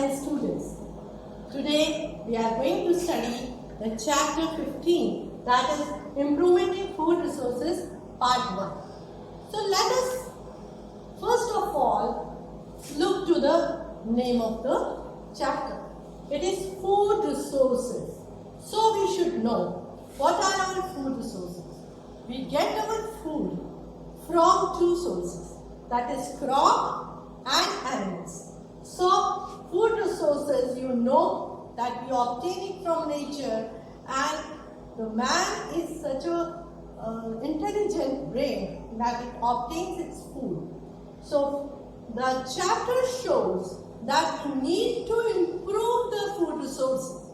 dear students. Today we are going to study the chapter 15, that is Improvement in Food Resources Part 1. So let us first of all look to the name of the chapter. It is food resources. So we should know what are our food resources. We get our food from two sources, that is crop and animals. So food resources, you know that we obtain it from nature, and the man is such a intelligent brain that it obtains its food. So the chapter shows that we need to improve the food resources.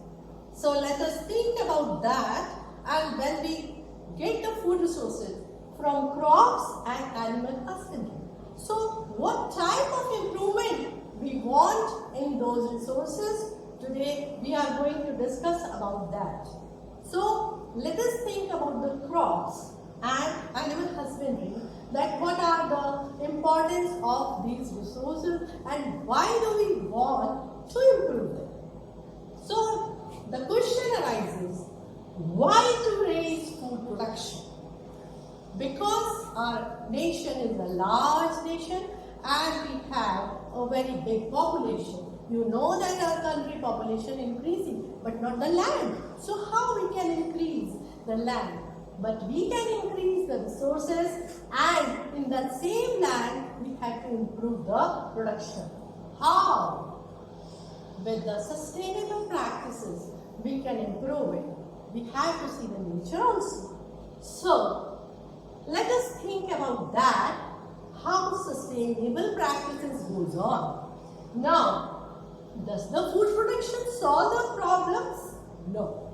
So let us think about that, and when we get the food resources from crops and animal husbandry. So what type of improvement we want in those resources? Today we are going to discuss about that. So let us think about the crops and animal husbandry, that what are the importance of these resources and why do we want to improve them. So the question arises, why to raise food production? Because our nation is a large nation and we have a very big population. You know that our country population increasing, but not the land. So how we can increase the land? But we can increase the resources, and in that same land we have to improve the production. How? With the sustainable practices we can improve it. We have to see the nature also. So let us think about that, how sustainable practices goes on. Now, does the food production solve the problems? No.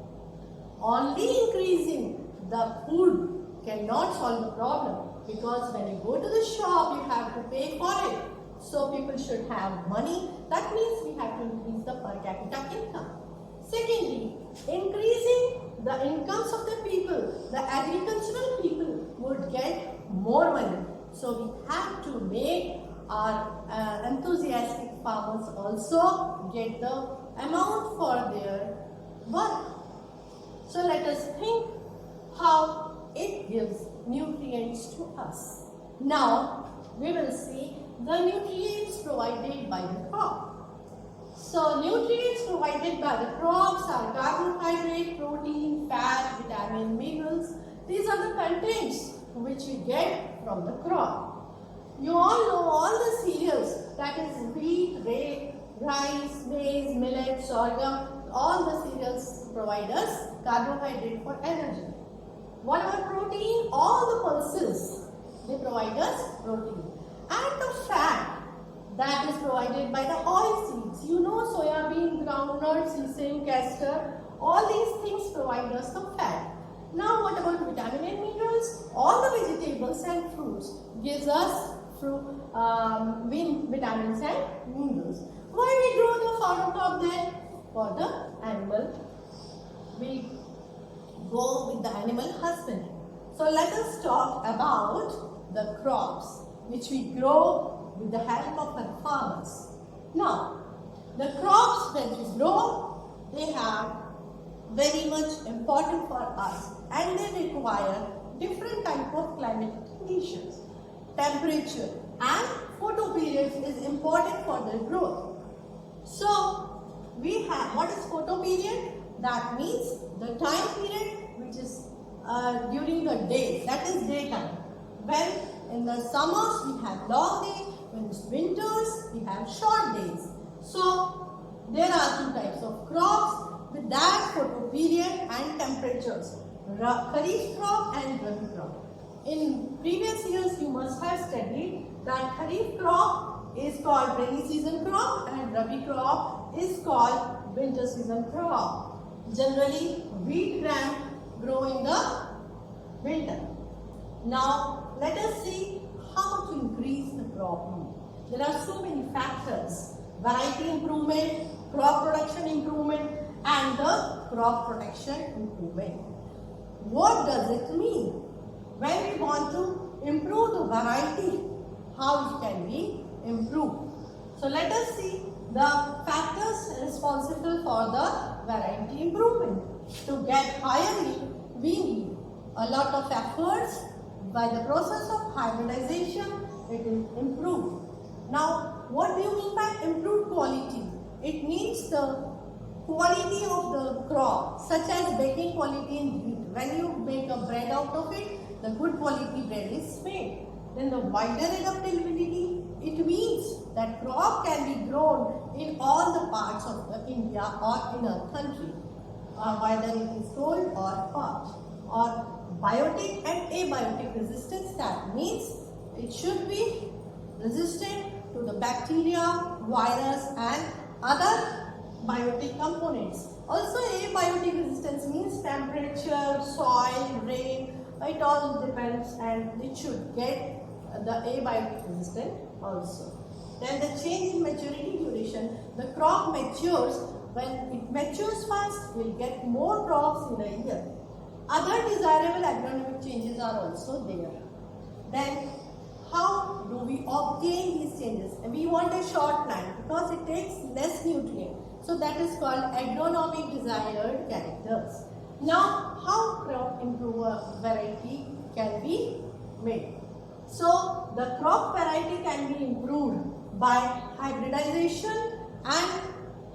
Only increasing the food cannot solve the problem, because when you go to the shop you have to pay for it. So people should have money. That means we have to increase the per capita income. Secondly, increasing the incomes of the people, the agricultural people would get more money. So we have to make our enthusiastic farmers also get the amount for their work. So let us think how it gives nutrients to us. Now we will see the nutrients provided by the crop. So nutrients provided by the crops are carbohydrate, protein, fat, vitamin, minerals. These are the contents which we get from the crop. You all know all the cereals, that is wheat, rice, maize, millet, sorghum. All the cereals provide us carbohydrate for energy. What about protein? All the pulses, they provide us protein. And the fat, that is provided by the oil seeds. You know, soya bean, groundnut, sesame, castor, all these things provide us the fat. Now what about vitamin and minerals? All the vegetables and fruits gives us vitamins and minerals. Why we grow the farm crop then? For the animal. We go with the animal husbandry. So let us talk about the crops which we grow with the help of our farmers. Now, the crops when we grow, they are very much important for us, and they require different type of climatic conditions. Temperature and photo period is important for their growth. So we have, what is photo period? That means the time period which is during the day, that is daytime. When in the summers we have long days, when it's winters we have short days. So there are two types of crops with that photo period and temperatures, Kharif crop and Rabi crop. In previous years you must have studied that Kharif crop is called rainy season crop and Rabi crop is called winter season crop. Generally wheat gram grow in the winter. Now let us see how to increase the crop yield. There are so many factors: variety improvement, crop production improvement, and the crop protection improvement. What does it mean? When we want to improve the variety, how can we improve? So let us see the factors responsible for the variety improvement. To get higher yield, we need a lot of efforts. By the process of hybridization, it is improved. Now, what do you mean by improved quality? It means the quality of the crop, such as baking quality in wheat. When you make a bread out of it, the good quality bread is made. Then the wider adaptability, it means that crop can be grown in all the parts of India or in our country, whether it is cold or hot. Or biotic and abiotic resistance, that means it should be resistant to the bacteria, virus and other biotic components. Also, abiotic resistance means temperature, soil, rain, it all depends, and it should get the abiotic resistant also. Then the change in maturity duration, the crop matures. When it matures fast, we'll get more crops in a year. Other desirable agronomic changes are also there. Then how do we obtain these changes? And we want a short plant because it takes less nutrient. So that is called agronomic desired characters. Now, how crop improver variety can be made? So the crop variety can be improved by hybridization, and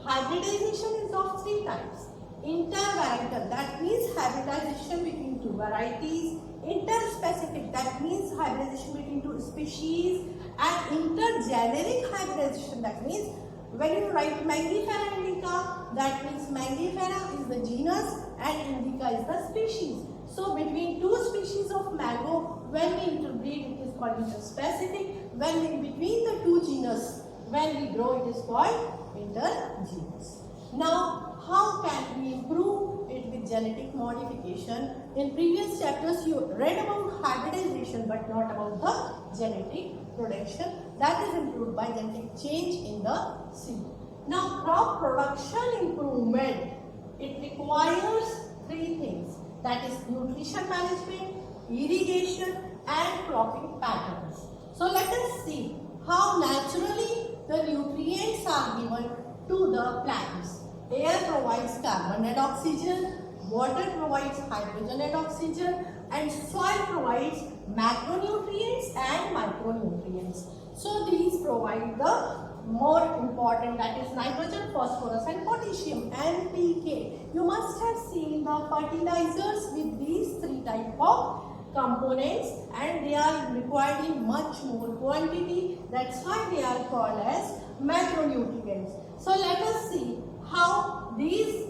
hybridization is of three types. Intervarietal, that means hybridization between two varieties. Interspecific, that means hybridization between two species. And intergeneric hybridization, that means when you write Mangifera indica, that means Mangifera is the genus and indica is the species. So between two species of mango, when we interbreed, it is called interspecific. When in between the two genus, when we grow, it is called intergenus. Now, how can we improve it with genetic modification? In previous chapters, you read about hybridization, but not about the genetic production. That is improved by genetic change in the seed. Now, crop production improvement, it requires three things. That is nutrition management, irrigation and cropping patterns. So let us see how naturally the nutrients are given to the plants. Air provides carbon and oxygen, water provides hydrogen and oxygen, and soil provides macronutrients and micronutrients. So these provide the more important, that is nitrogen, phosphorus and potassium, NPK. You must have seen the fertilizers with these three types of components, and they are required in much more quantity. That's why they are called as macronutrients. So let us see how these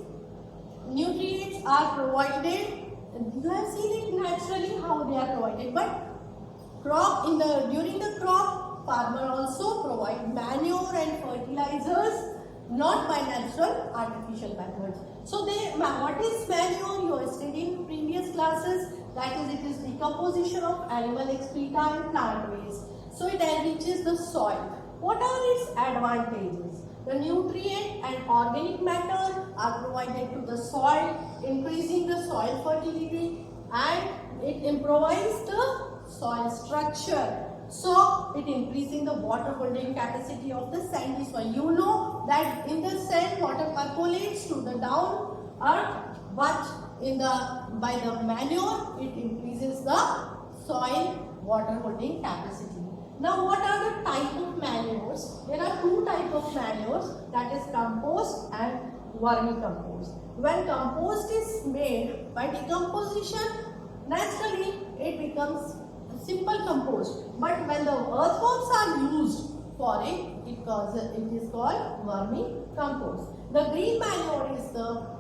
nutrients are provided. You have seen it naturally how they are provided, but during the crop, farmer also provide manure and fertilizers, not by natural, artificial methods. So what is manure? You have studied in previous classes. That is, it is decomposition of animal excreta and plant waste. So it enriches the soil. What are its advantages? The nutrient and organic matter are provided to the soil, increasing the soil fertility, and it improves the soil structure. So it increasing the water holding capacity of the sandy soil. You know that in the sand water percolates to the down earth, but by the manure it increases the soil water holding capacity. Now, what are the type of manures? There are two types of manures, that is compost and vermicompost. When compost is made by decomposition, naturally it becomes simple compost. But when the earthworms are used for it, it is called vermicompost. The green manure is the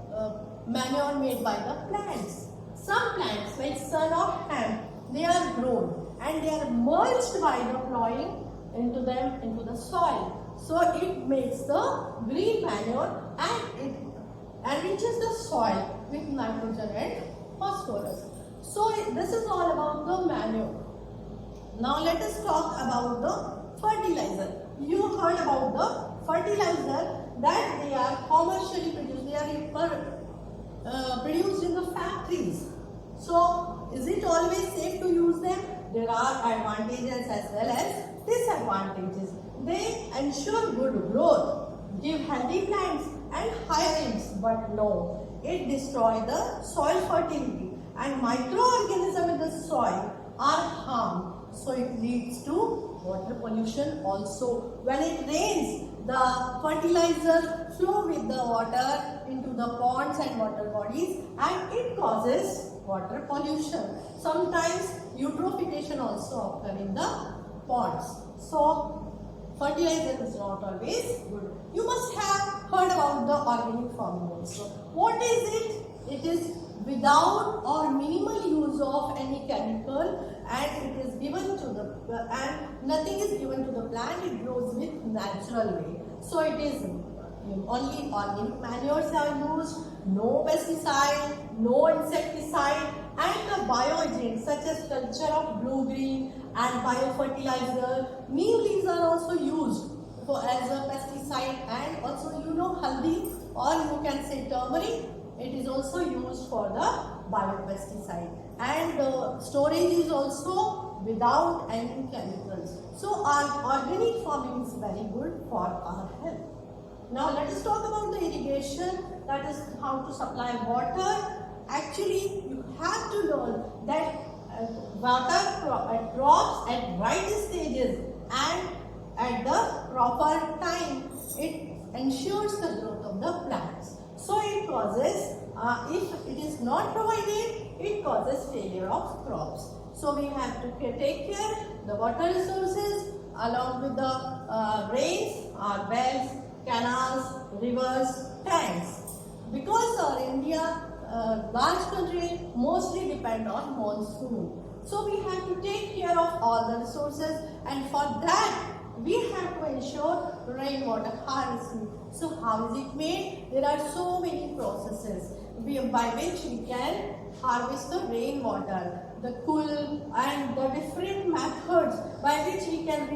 manure made by the plants. Some plants like sun or hemp, they are grown and they are merged by the plowing into the soil. So it makes the green manure and it enriches the soil with nitrogen and phosphorus. So this is all about the manure. Now let us talk about the fertilizer. You heard about the fertilizer that they are commercially produced. They are produced in the factories. So is it always safe to use them? There are advantages as well as disadvantages. They ensure good growth, give healthy plants and higher yields. But no, it destroys the soil fertility, and microorganisms in the soil are harmed. So it leads to water pollution also. When it rains, the fertilizer flow with the water into the ponds and water bodies, and it causes water pollution. Sometimes eutrophication also occurs in the ponds. So fertilizer is not always good. You must have heard about the organic farming also. What is it? It is without or minimal use of any chemical, and it is given to the and nothing is given to the plant. It grows with natural way. So it is only organic manures are used, no pesticide, no insecticide, and the bioagents such as culture of blue green and biofertilizer. Neem leaves are also used as a pesticide, and also haldi, or you can say turmeric. It is also used for the biopesticide, and the storage is also without any chemicals. So our organic farming is very good for our health. Now let us talk about the irrigation, that is how to supply water. Actually, you have to learn that water drops at right stages and at the proper time. It ensures the growth of the plants. So it causes, if it is not provided, it causes failure of crops. So we have to take care the water resources along with the rains, our wells, canals, rivers, tanks. Because our India, large country, mostly depend on monsoon. So we have to take care of all the resources, and for that we have to ensure rainwater harvesting. So how is it made? There are so many processes by which we can harvest the rainwater, the kul, and the different methods by which we can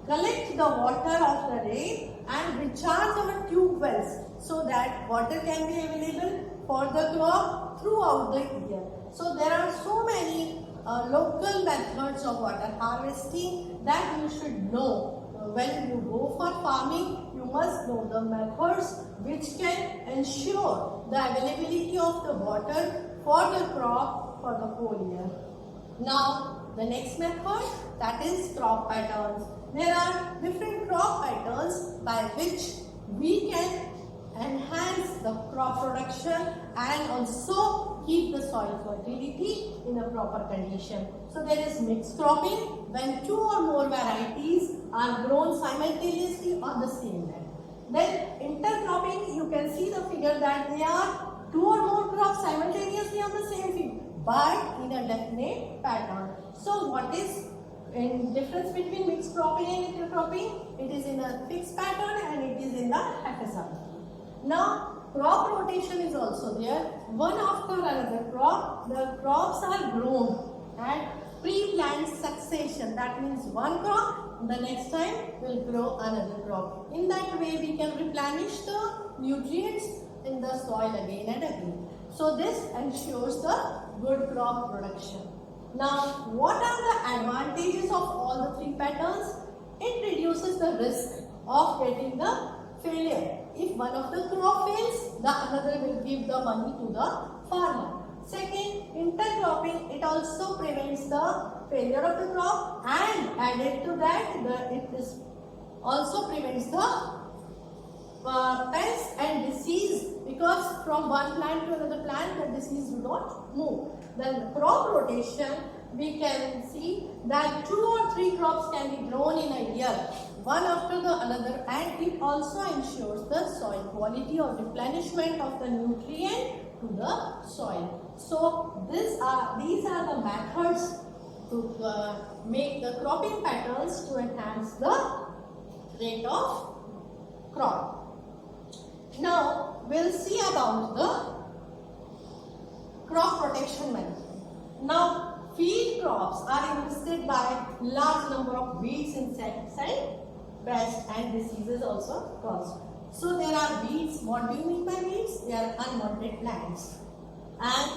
collect the water of the rain and recharge our tube wells, so that water can be available for the crop throughout the year. So there are so many local methods of water harvesting that you should know. When you go for farming, you must know the methods which can ensure the availability of the water for the crop for the whole year. Now the next method, that is crop patterns. There are different crop patterns by which we can enhance the crop production and also keep the soil fertility in a proper condition. So there is mixed cropping, when two or more varieties are grown simultaneously on the same land. Then intercropping, you can see the figure that there are two or more crops simultaneously on the same field, but in a definite pattern. So what is in difference between mixed cropping and intercropping? It is in a fixed pattern and it is in the haphazard. Now crop rotation is also there. One after another crop, the crops are grown and pre-plant succession. That means one crop, the next time will grow another crop. In that way we can replenish the nutrients in the soil again and again. So this ensures the good crop production. Now what are the advantages of all the three patterns? It reduces the risk of getting the failure. If one of the crop fails, the another will give the money to the farmer. Second, intercropping, it also prevents the failure of the crop, and added to that, it also prevents the pests and disease, because from one plant to another plant the disease do not move. Then crop rotation, we can see that 2 or 3 crops can be grown in a year, one after the another, and it also ensures the soil quality or replenishment of the nutrient to the soil. So these are the methods to make the cropping patterns to enhance the rate of crop. Now we'll see about the crop protection method. Now field crops are infested by large number of weeds, insects and pests, and diseases also caused. So there are weeds. What do you mean by weeds? They are unwanted plants, and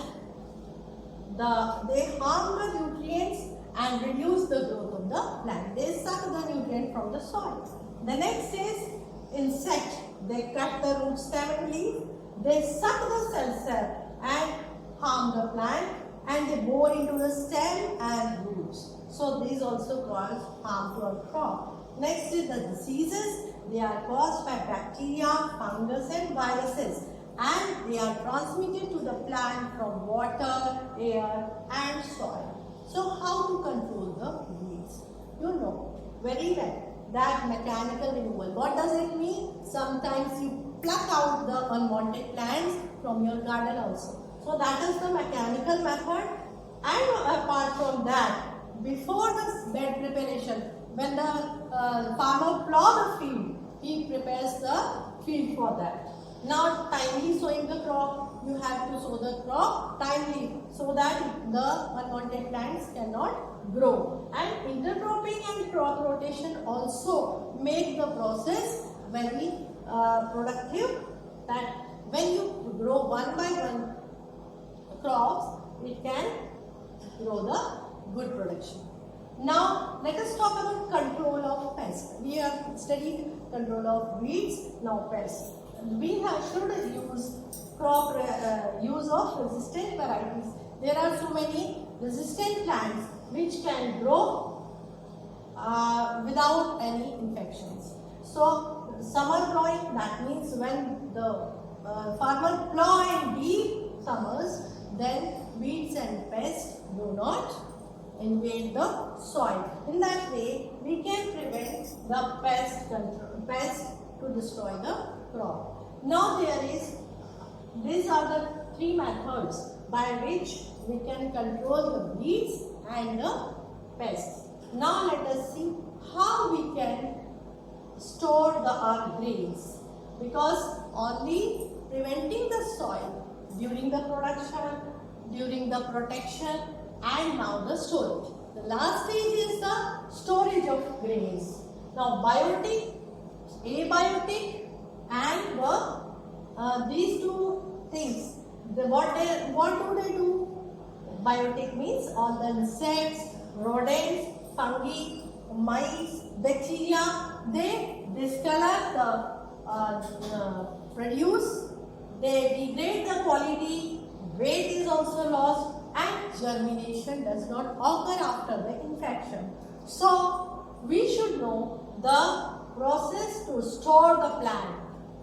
they harm the nutrients and reduce the growth of the plant. They suck the nutrient from the soil. The next is insect. they cut the root, stem and leaf, they suck the cell and harm the plant, and they bore into the stem and roots. So these also cause harm to our crop. Next is the diseases. They are caused by bacteria, fungus and viruses, and they are transmitted to the plant from water, air and soil. So how to control the weeds? You know very well that mechanical removal. What does it mean? Sometimes you pluck out the unwanted plants from your garden also. So that is the mechanical method. And apart from that, before the bed preparation, when the farmer plow the field, he prepares the field for that. Now timely sowing the crop, you have to sow the crop timely so that the unwanted plants cannot grow. And intercropping and crop rotation also make the process very productive, that when you grow one by one crops, it can grow the good production. Now let us talk about control of pests. We have studied control of weeds, now pests. We should use use of resistant varieties. There are so many resistant plants which can grow without any infections. So summer plowing, that means when the farmer plow in deep summers, then weeds and pests do not invade the soil. In that way, we can prevent the pest to destroy the crop. Now these are the three methods by which we can control the weeds and the pests. Now let us see how we can store our grains, because only preventing the soil during the production, during the protection and now the storage. The last stage is the storage of grains. Now biotic, abiotic and these two things, what do they do? Biotic means all the insects, rodents, fungi, mice, bacteria, they discolor the produce, they degrade the quality, weight is also lost, and germination does not occur after the infection. So we should know the process to store the plant.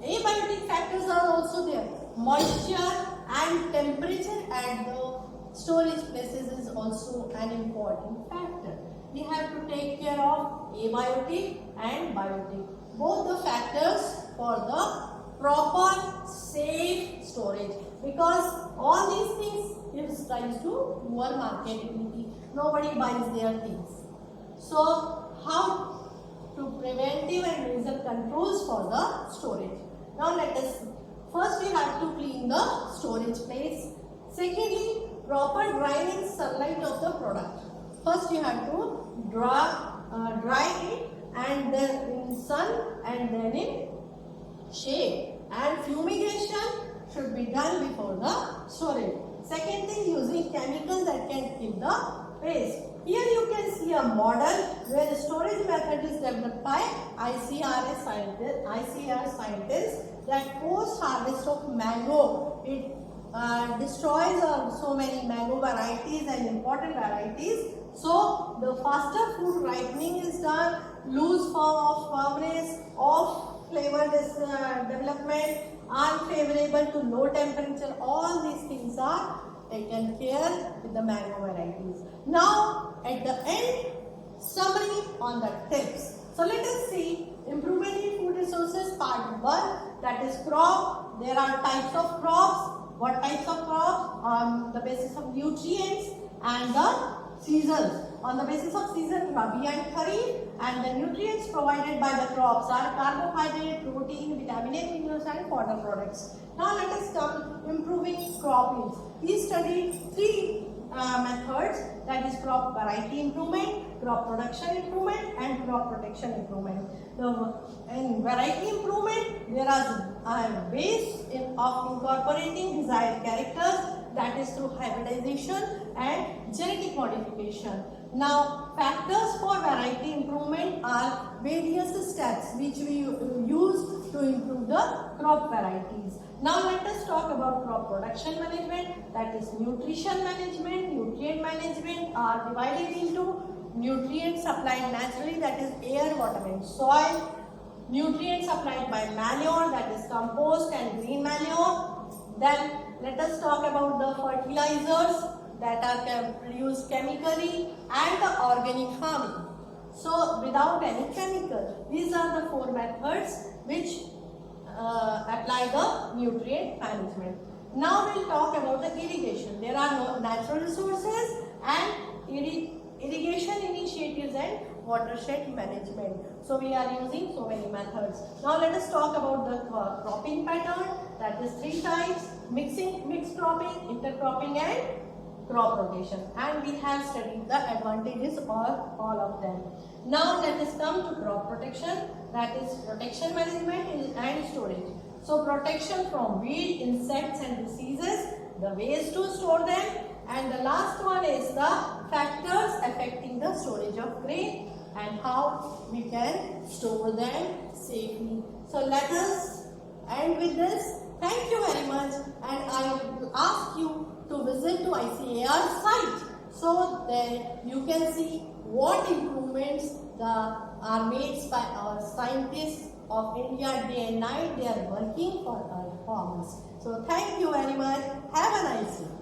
Abiotic factors are also there. Moisture and temperature at the storage places is also an important factor. We have to take care of abiotic and biotic, both the factors for the proper safe storage, because all these things gives rise to poor marketability. Nobody buys their things. So how to preventive and major controls for the storage. Now let us, first we have to clean the storage place. Secondly, proper drying in sunlight of the product. First you have to dry it, and then in sun and then in shade. And fumigation should be done before the storage. Second thing, using chemicals that can kill the pest. Here you can see a model where the storage method is developed by ICAR scientists, that post harvest of mango, it destroys so many mango varieties and important varieties. So the faster fruit ripening is done, loose form of firmness, off flavor development, unfavorable to low temperature, all these things are taken care with the mango varieties. Now at the end, summary on the tips. So let us see improvement in food resources part 1, that is crop. There are types of crops. What types of crops? On the basis of nutrients and the seasons. On the basis of season, Rabi and Kharif, and the nutrients provided by the crops are carbohydrate, protein, vitamin A, minerals and fodder products. Now let us come improving crop yields. We studied 3 methods, that is crop variety improvement, crop production improvement and crop protection improvement. In variety improvement, there are ways of incorporating desired characters, that is through hybridization and genetic modification. Now factors for variety improvement are various steps which we use to improve the crop varieties. Now let us talk about crop production management, that is nutrition management. Nutrient management are divided into nutrients supplied naturally, that is air, water and soil. Nutrients supplied by manure, that is compost and green manure. Then let us talk about the fertilizers that are produced chemically and the organic farming. So without any chemical, these are the 4 methods which apply the nutrient management. Now we'll talk about the irrigation. There are no natural resources and irrigation initiatives and watershed management. So we are using so many methods. Now let us talk about the cropping pattern, that is 3 types: mixed cropping, intercropping and crop rotation, and we have studied the advantages of all of them. Now let us come to crop protection, that is protection management and storage. So protection from weed, insects and diseases, the ways to store them, and the last one is the factors affecting the storage of grain and how we can store them safely. So let us end with this. Thank you very much, and I will ask you to visit to ICAR site so that you can see what improvements are made by our scientists of India day and night. They are working for our farmers. So thank you very much. Have a nice day.